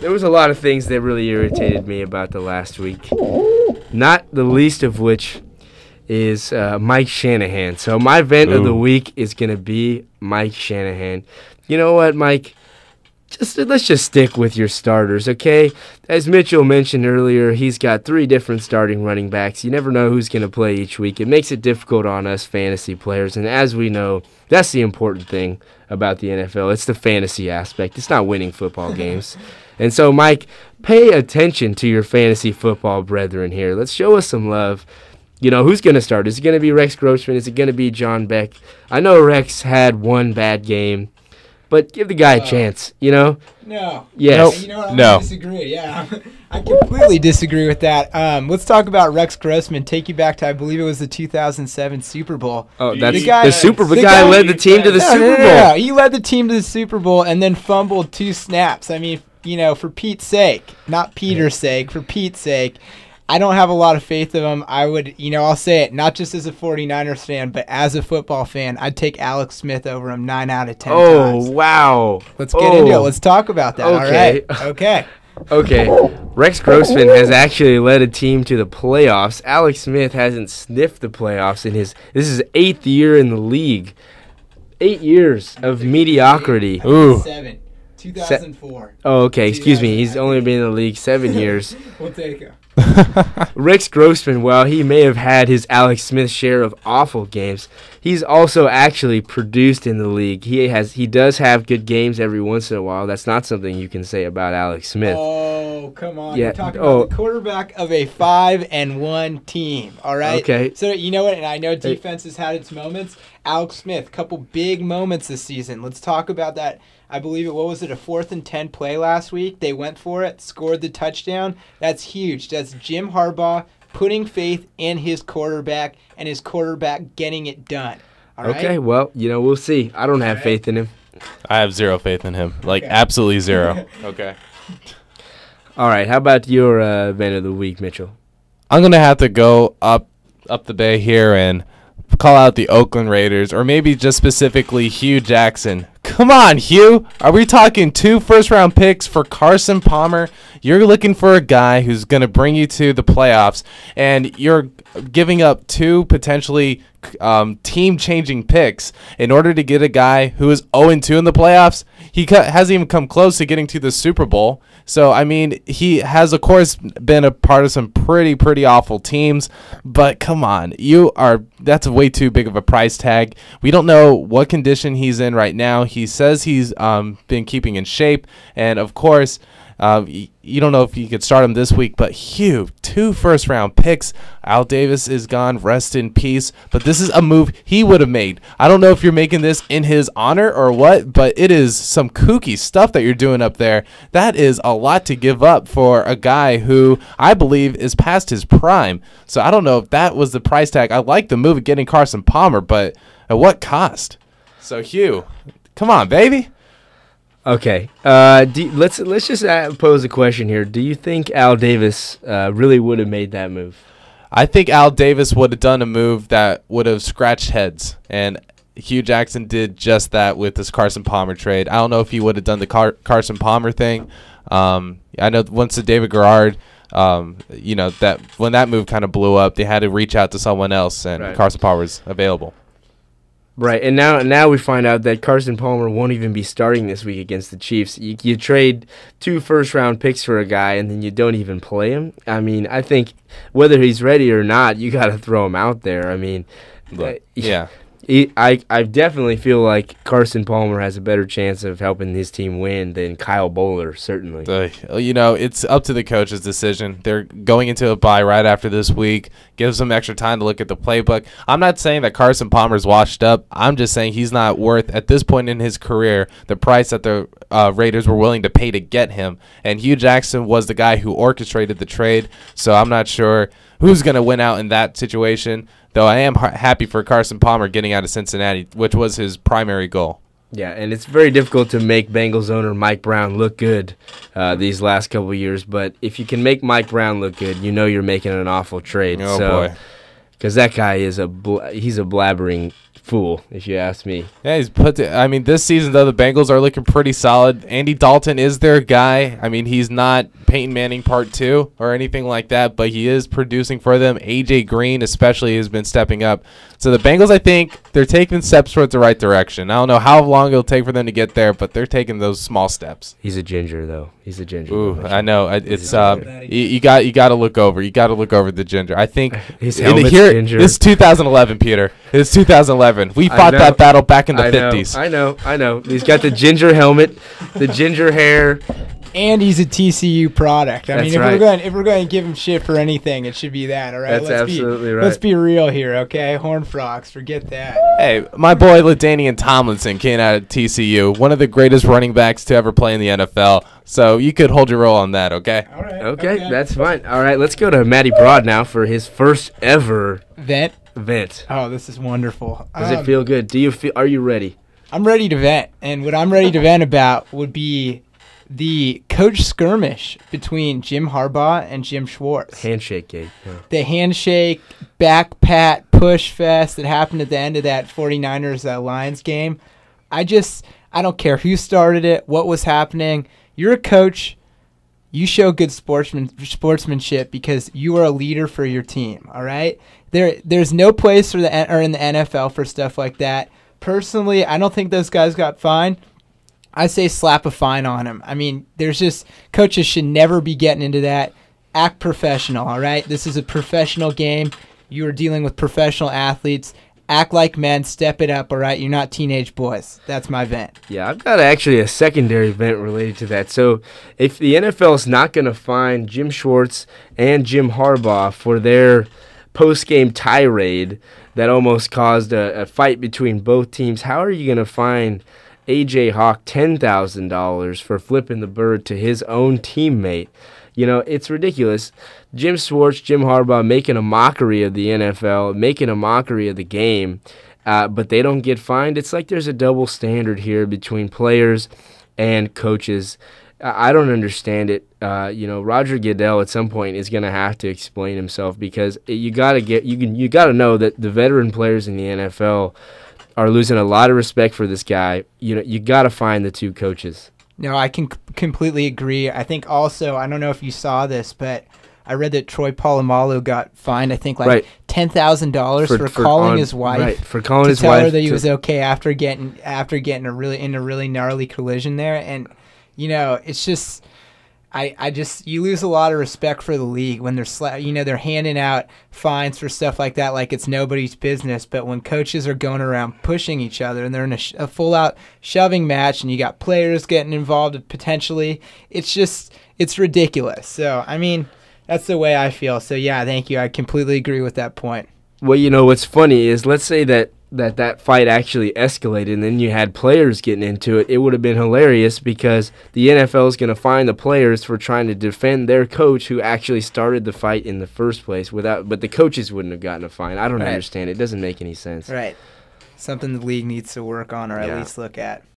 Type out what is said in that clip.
there was a lot of things that really irritated me about the last week, not the least of which is Mike Shanahan. So my vent of the week is going to be Mike Shanahan. You know what, Mike? Let's just stick with your starters, okay? As Mitchell mentioned earlier, he's got 3 different starting running backs. You never know who's going to play each week. It makes it difficult on us fantasy players, and as we know, that's the important thing about the NFL. It's the fantasy aspect. It's not winning football games. And so, Mike, pay attention to your fantasy football brethren here. Let's show us some love. You know, who's going to start? Is it going to be Rex Grossman? Is it going to be John Beck? I know Rex had one bad game, but give the guy a chance, you know? No. Yes. You know what? I'm going to disagree. Yeah, I completely disagree with that. Let's talk about Rex Grossman. Take you back to, I believe it was the 2007 Super Bowl. Oh, that's the Super Bowl. The guy led the team to the Super Bowl. Yeah, he led the team to the Super Bowl and then fumbled 2 snaps. I mean, you know, for Pete's sake, not Peter's sake, for Pete's sake, I don't have a lot of faith in him. I would, you know, I'll say it, not just as a 49ers fan, but as a football fan, I'd take Alex Smith over him 9 out of 10 times. Oh, wow. Let's get into it. Let's talk about that. Okay. All right. Okay. Okay. Rex Grossman has actually led a team to the playoffs. Alex Smith hasn't sniffed the playoffs in this is his 8th year in the league. 8 years of mediocrity. Ooh. 2004. Oh, okay. Excuse me. He's only been in the league 7 years. We'll take him. Rex Grossman, while he may have had his Alex Smith share of awful games, he's also actually produced in the league. He does have good games every once in a while. That's not something you can say about Alex Smith. Oh, come on. Yeah. We're talking about the quarterback of a 5-1 team, all right? Okay. So, you know what? And I know defense has had its moments. Alex Smith, couple big moments this season. Let's talk about that. I believe what was it, a 4th and 10 play last week? They went for it, scored the touchdown. That's huge. That's Jim Harbaugh putting faith in his quarterback and his quarterback getting it done. All right? Okay, well, you know, we'll see. I don't have faith in him. I have 0 faith in him. Absolutely 0. Okay. All right, how about your event of the week, Mitchell? I'm going to have to go up the bay here and call out the Oakland Raiders, or maybe just specifically Hugh Jackson. Come on, Hugh. Are we talking 2 first-round picks for Carson Palmer? You're looking for a guy who's going to bring you to the playoffs, and you're giving up 2 potentially team-changing picks in order to get a guy who is 0-2 in the playoffs. He hasn't even come close to getting to the Super Bowl. So, I mean, he has, of course, been a part of some pretty awful teams. But come on, that's way too big of a price tag. We don't know what condition he's in right now. He says he's been keeping in shape. And, of course, you don't know if you could start him this week. But Hugh, 2 first-round picks. Al Davis is gone. Rest in peace. But this is a move he would have made. I don't know if you're making this in his honor or what, but it is some kooky stuff that you're doing up there. That is a lot to give up for a guy who I believe is past his prime. So I don't know if that was the price tag. I like the move of getting Carson Palmer, but at what cost? So Hugh, come on, baby. Okay, let's just pose a question here. Do you think Al Davis really would have made that move? I think Al Davis would have done a move that would have scratched heads, and Hugh Jackson did just that with this Carson Palmer trade. I don't know if he would have done the Carson Palmer thing. I know once the David Garrard, that when that move kind of blew up, they had to reach out to someone else, and right. Carson Palmer was available. Right, and now we find out that Carson Palmer won't even be starting this week against the Chiefs. You trade 2 first-round picks for a guy, and then you don't even play him. I mean, I think whether he's ready or not, you got to throw him out there. I mean, yeah. I definitely feel like Carson Palmer has a better chance of helping his team win than Kyle Bowler, certainly. It's up to the coach's decision. They're going into a bye right after this week. Gives them extra time to look at the playbook. I'm not saying that Carson Palmer's washed up. I'm just saying he's not worth, at this point in his career, the price that the Raiders were willing to pay to get him. And Hugh Jackson was the guy who orchestrated the trade, so I'm not sure who's going to win out in that situation. Though I am happy for Carson Palmer getting out of Cincinnati, which was his primary goal. Yeah, and it's very difficult to make Bengals owner Mike Brown look good these last couple of years. But if you can make Mike Brown look good, you know you're making an awful trade. Oh, boy. Because that guy is he's a blabbering fool, if you ask me. Yeah, this season, though, the Bengals are looking pretty solid. Andy Dalton is their guy. I mean, he's not Peyton Manning Part 2 or anything like that, but he is producing for them. A.J. Green especially has been stepping up. So the Bengals, I think, they're taking steps towards the right direction. I don't know how long it'll take for them to get there, but they're taking those small steps. He's a ginger, though. He's a ginger. Ooh, I know. It's you got to look over. You got to look over the ginger. I think his helmet's ginger. This is 2011, Peter. It's 2011. We fought that battle back in the 50s. I know. He's got the ginger helmet, the ginger hair. And he's a TCU product. I mean, if right. we're going to give him shit for anything, it should be that. All right, That's absolutely right. Let's be real here, okay? Horned Frogs, forget that. Hey, my boy LaDainian Tomlinson came out of TCU, one of the greatest running backs to ever play in the NFL. So you could hold your roll on that, okay? All right. Okay, that's fine. All right, let's go to Matty Broad now for his first ever vent. Oh, this is wonderful. Does it feel good? Are you ready? I'm ready to vent, and what I'm ready to vent about would be the coach skirmish between Jim Harbaugh and Jim Schwartz. Handshake game. Yeah. The handshake, back pat, push fest that happened at the end of that 49ers Lions game. I don't care who started it, what was happening. You're a coach. You show good sportsmanship because you are a leader for your team, all right? There's no place in the NFL for stuff like that. Personally, I don't think those guys got fined. I say slap a fine on him. I mean, coaches should never be getting into that. Act professional, all right? This is a professional game. You are dealing with professional athletes. Act like men. Step it up, all right? You're not teenage boys. That's my vent. Yeah, I've got actually a secondary vent related to that. So if the NFL is not going to fine Jim Schwartz and Jim Harbaugh for their post-game tirade that almost caused a fight between both teams, how are you going to fine A.J. Hawk $10,000 for flipping the bird to his own teammate? You know, it's ridiculous. Jim Schwartz, Jim Harbaugh making a mockery of the NFL, making a mockery of the game, but they don't get fined. It's like there's a double standard here between players and coaches. I don't understand it. Roger Goodell at some point is going to have to explain himself because you got to know that the veteran players in the NFL are losing a lot of respect for this guy. You got to find the two coaches. No, I can completely agree. I think also, I don't know if you saw this, but I read that Troy Polamalu got fined, I think, $10,000 for calling his wife. Right, for calling his wife. To tell her that he was okay after getting in a really gnarly collision there. And, it's just... you lose a lot of respect for the league when they're handing out fines for stuff like that, like it's nobody's business. But when coaches are going around pushing each other and they're in a full-out shoving match and you got players getting involved potentially, it's ridiculous. So, I mean, that's the way I feel. So, yeah, thank you. I completely agree with that point. Well, what's funny is let's say that fight actually escalated and then you had players getting into it. It would have been hilarious because the NFL is going to fine the players for trying to defend their coach who actually started the fight in the first place but the coaches wouldn't have gotten a fine. I don't understand. It doesn't make any sense. Right. Something the league needs to work on or at least look at.